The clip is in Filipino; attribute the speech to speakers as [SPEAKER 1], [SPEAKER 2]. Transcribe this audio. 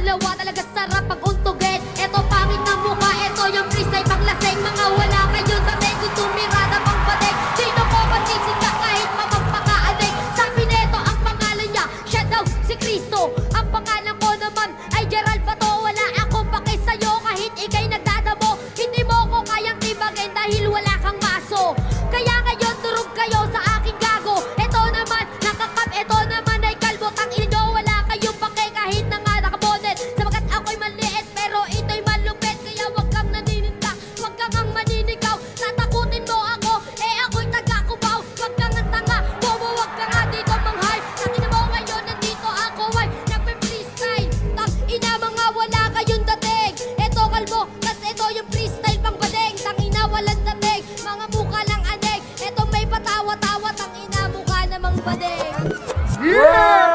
[SPEAKER 1] lawa talaga sarap pag untugin. Eto pangit na mukha, eto yung freestyle panglaseng. Mga wala kayong dati kung tumirada pang patek. Sino ko masisika kahit mapagpakaaling. Sabi neto ang pangalan niya, siya daw si Kristo. Ang pangalan ko naman ay Gerald Bato. Wala akong pake sa'yo kahit ikay nagdadamo. Hindi mo ko kayang tibagin dahil wala kang maso. Kaya ngayon durog kayo sa aking gago. Eto naman nakakap, eto naman ay kalbo. Tangin nyo wala kayong pake kahit na nga nakabonet. Sabagat ako'y maliit pero ito'y malupit. Kaya wag kang nanininda, wag kang ang maninigaw. Tatakutin mo ako, eh ako'y taga-Cubao. Wag kang ang tanga, bobo wag ka nga dito manghay. Tangin mo ngayon nandito ako ay nagpe-freestyle. Tangina mga wala kayong dating. Eto kalbo, tas eto yung freestyle pang badeng. Tangina walang dating, mga mukha lang aneg. Eto may patawa-tawa, tangina mukha namang badeng.
[SPEAKER 2] Yeah!